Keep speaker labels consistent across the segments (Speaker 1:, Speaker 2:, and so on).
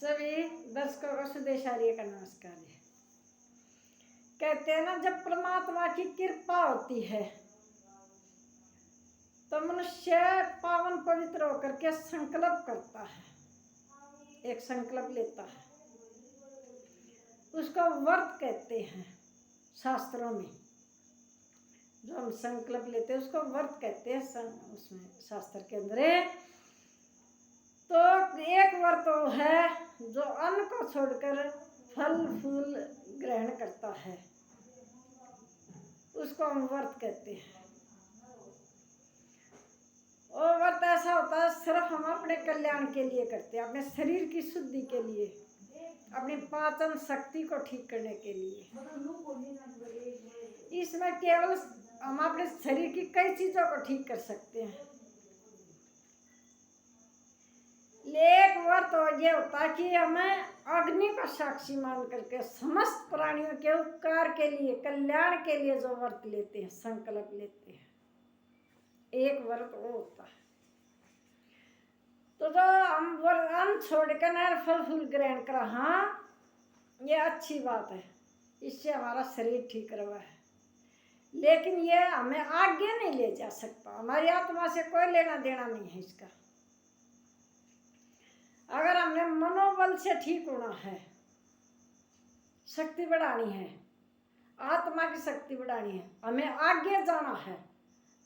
Speaker 1: सभी दर्शकों को सुदेशार्य का नमस्कार है। कहते हैं ना, जब परमात्मा की कृपा होती है तो मनुष्य पावन पवित्र होकर के संकल्प करता है, एक संकल्प लेता है, उसको व्रत कहते हैं। शास्त्रों में जो हम संकल्प लेते हैं उसको व्रत कहते हैं। उसमें शास्त्र के अंदर है तो एक व्रत है जो अन्न को छोड़कर फल फूल ग्रहण करता है, उसको हम व्रत कहते हैं। और व्रत ऐसा होता है सिर्फ हम अपने कल्याण के लिए करते हैं, अपने शरीर की शुद्धि के लिए, अपनी पाचन शक्ति को ठीक करने के लिए। इसमें केवल हम अपने शरीर की कई चीजों को ठीक कर सकते हैं। एक व्रत ये होता है कि हमें अग्नि को साक्षी मान करके समस्त प्राणियों के उपकार के लिए, कल्याण के लिए जो व्रत लेते हैं, संकल्प लेते हैं, एक व्रत वो होता है। तो जो हम अन्न छोड़कर फल फूल ग्रहण करा, हाँ ये अच्छी बात है, इससे हमारा शरीर ठीक रहा है, लेकिन ये हमें आगे नहीं ले जा सकता। हमारी आत्मा से कोई लेना देना नहीं है इसका। अगर हमने मनोबल से ठीक होना है, शक्ति बढ़ानी है, आत्मा की शक्ति बढ़ानी है, हमें आगे जाना है,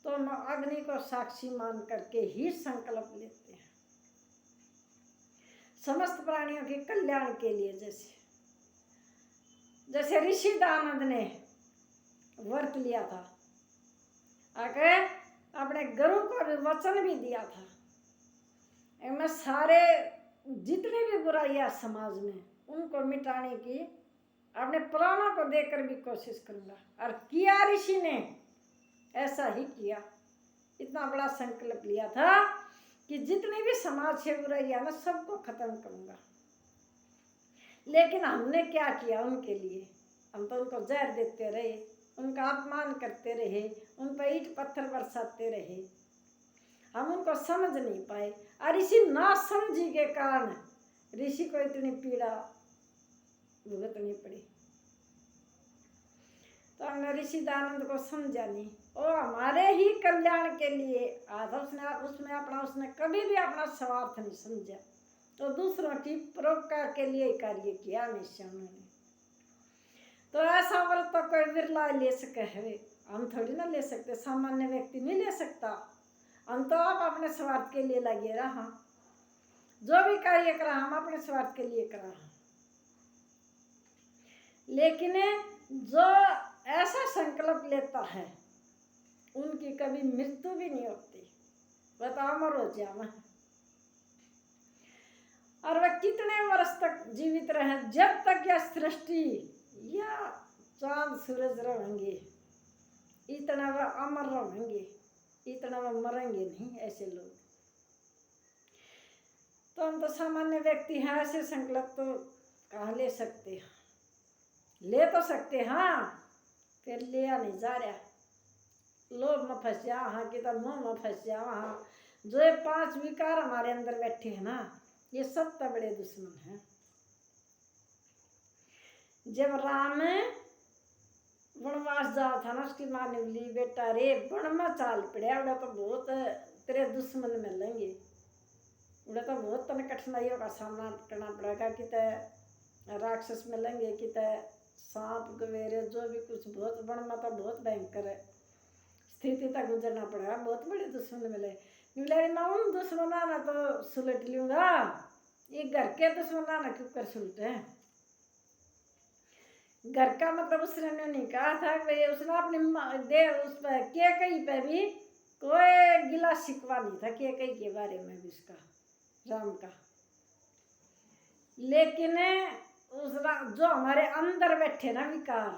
Speaker 1: तो हम अग्नि को साक्षी मान करके ही संकल्प लेते हैं समस्त प्राणियों के कल्याण के लिए। जैसे ऋषि दानंद ने व्रत लिया था, आगे अपने गुरु को भी वचन भी दिया था, मैं सारे जितनी भी बुराइयां समाज में उनको मिटाने की अपने प्राणों को देकर भी कोशिश करूंगा। और किया, ऋषि ने ऐसा ही किया। इतना बड़ा संकल्प लिया था कि जितनी भी समाज से बुराइयां ना सबको खत्म करूंगा। लेकिन हमने क्या किया उनके लिए? हम तो उनको जहर देते रहे, उनका अपमान करते रहे, उन पर ईंट पत्थर बरसाते रहे, हम उनको समझ नहीं पाए। और इसी ना समझी के कारण ऋषि को इतनी पीड़ा भुगतनी पड़ी। तो हमने ऋषि दानंद को समझा नहीं, और हमारे ही कल्याण के लिए आधा उसने कभी भी अपना स्वार्थ नहीं समझा, तो दूसरों की परोपकार के लिए कार्य किया हमेशा उन्होंने। तो ऐसा व्रत तो कोई बिरला ले सके है, हम थोड़ी ना ले सकते, सामान्य व्यक्ति नहीं ले सकता। हम तो आप अपने स्वार्थ के लिए लगे रहा, जो भी कार्य करा हम अपने स्वार्थ के लिए करा। लेकिन जो ऐसा संकल्प लेता है उनकी कभी मृत्यु भी नहीं होती, वह तो अमर हो जाए। और वह कितने वर्ष तक जीवित रहे, जब तक यह सृष्टि या चांद सूरज रहेंगे, इतना वह अमर रहेंगे, इतना वह मरेंगे नहीं ऐसे लोग। तो हम तो सामान्य व्यक्ति हैं, ऐसे संकल्प तो कहाँ ले सकते हैं? ले तो सकते हाँ, फिर लिया नहीं जा रहा। लोभ में फंस जा, हाँ कि तो मोह में फंस जा। हाँ, जो ये 5 विकार हमारे अंदर बैठे हैं ना, ये सब तो बड़े दुश्मन हैं। जब राम वनवास जा था ना, उसकी माँ ने बोली, बेटा रे वन में चाल पड़े, उड़ा तो बहुत तेरे दुश्मन मिलेंगे, उड़ा तो बहुत तने कठिनाइयों का सामना करना पड़ेगा, कि राक्षस मिलेंगे, कि सांप गवेरे जो भी कुछ, बहुत वन में तो बहुत भयंकर स्थिति तक गुजरना पड़ेगा, बहुत बड़े दुश्मन मिले। मैं उन दुश्मना ना तो सुलट लूंगा, ये घर के दुश्मना ना क्यों कर सुलटे हैं? घर का मतलब उसने नहीं कहा था कि उसने अपनी दे उस पर के कई पे भी कोई गिला शिकवा नहीं था, के कई के बारे में भी उसका, राम का। लेकिन उस जो हमारे अंदर बैठे ना विकार,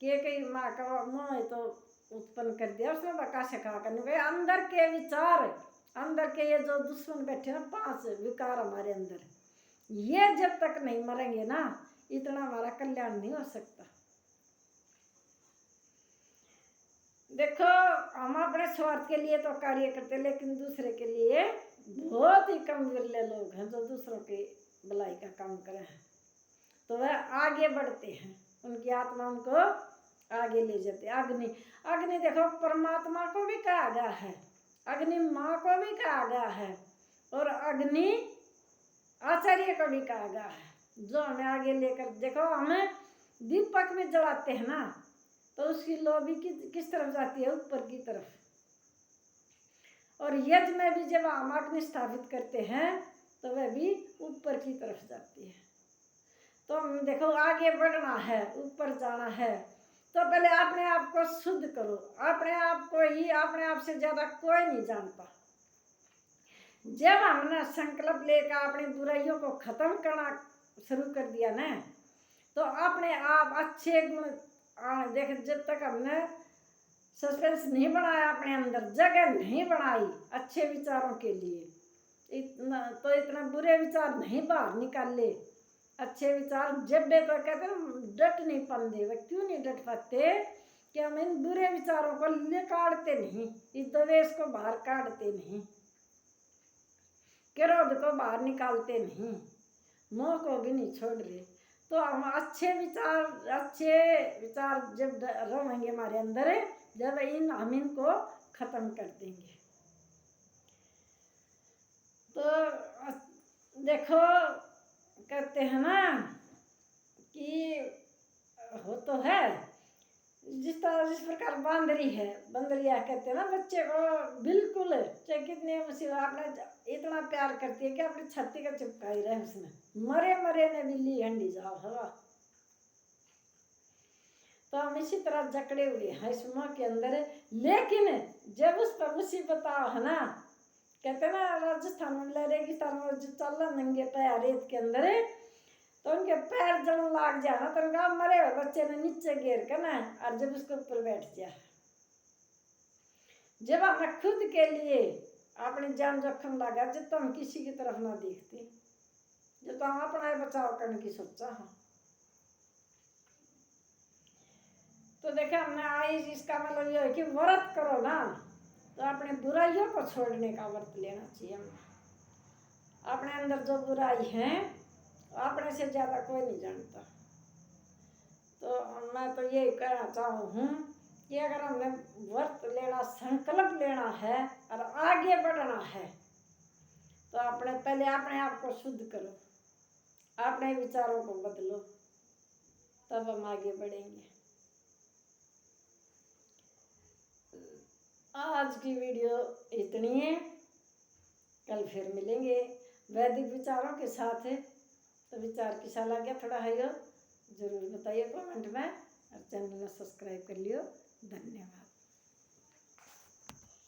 Speaker 1: के कई माँ का मोह तो उत्पन्न कर दिया उसने, बका शका करने अंदर के विचार, अंदर के ये जो दुश्मन बैठे ना 5 विकार हमारे अंदर, ये जब तक नहीं मरेंगे ना, इतना हमारा कल्याण नहीं हो सकता। देखो, हम अपने स्वार्थ के लिए तो कार्य करते, लेकिन दूसरे के लिए बहुत ही कम विरले लोग हैं जो दूसरों की भलाई काम करें तो वह आगे बढ़ते हैं, उनकी आत्मा उनको आगे ले जाते। अग्नि, अग्नि देखो परमात्मा को भी कहा गया है, अग्नि माँ को भी कहा गया है, और अग्नि आचार्य को भी कहा गया है, जो हमें आगे लेकर। देखो हमें दीपक में जलाते हैं ना, तो उसकी लौ भी किस तरफ जाती है, ऊपर की तरफ। और यज्ञ में भी जब हम अग्नि स्थापित करते हैं तो वह भी ऊपर की तरफ जाती है। तो हम देखो आगे बढ़ना है, ऊपर जाना है, तो पहले अपने आप को शुद्ध करो। अपने आप को ही, अपने आप से ज्यादा कोई नहीं जानता। जब हमने संकल्प लेकर अपनी बुराइयों को खत्म करना शुरू कर दिया ना, तो अपने आप अच्छे गुण देख। जब तक हमने सस्पेंस नहीं बनाया, अपने अंदर जगह नहीं बनाई अच्छे विचारों के लिए, इतना बुरे विचार नहीं बाहर निकाले। अच्छे विचार जब भी तो कहते हैं डट नहीं पाते, वह क्यों नहीं डट पाते कि हम इन बुरे विचारों को निकालते नहीं, इस द्वेष को बाहर काटते नहीं, क्रोध को बाहर निकालते नहीं, मोह को भी नहीं छोड़ रहे। तो हम अच्छे विचार जब रहेंगे हमारे अंदर, जब हम इनको खत्म कर देंगे। तो देखो कहते हैं ना कि हो तो है जिस प्रकार बांदरी है, बंदरिया कहते हैं ना बच्चे को, बिल्कुल चाहे कितने मुसीबत, आपने इतना प्यार करती है कि अपनी छाती का चिपकाई रहे उसने, मरे मरे ने बिल्ली हंडी जाओ हवा। तो हम इसी तरह जकड़े हुए हैं इस माँ के अंदर। लेकिन जब उस पर मुसीबत आओ है ना, कहते ना राजस्थान में, रेगिस्तान में जो चल रहा नंगे पैर रेत के अंदर, तो उनके पैर जलन लाग जाए ना, तो उनका मरे हुए बच्चे ने नीचे गिर कर ना, और जब उसके ऊपर बैठ जाए, जब हमें खुद के लिए अपनी जान जोखिम लगा, जब तो हम किसी की तरफ ना देखते, जब तो हम अपना बचाव करने की सोचा है। तो देखा हमने आई, इसका मतलब ये है कि व्रत करो ना, तो अपने बुराइयों को छोड़ने का व्रत लेना चाहिए हमें। अपने अंदर जो बुराई है अपने से ज्यादा कोई नहीं जानता। तो मैं तो ये कहना चाहूँ हूँ कि अगर हमें व्रत लेना, संकल्प लेना है और आगे बढ़ना है, तो पहले अपने आप को शुद्ध करो, अपने विचारों को बदलो, तब हम आगे बढ़ेंगे। आज की वीडियो इतनी है, कल फिर मिलेंगे वैदिक विचारों के साथ। तो विचार कैसा लगा थोड़ा है जरूर बताइए कमेंट में, और चैनल में सब्सक्राइब कर लियो।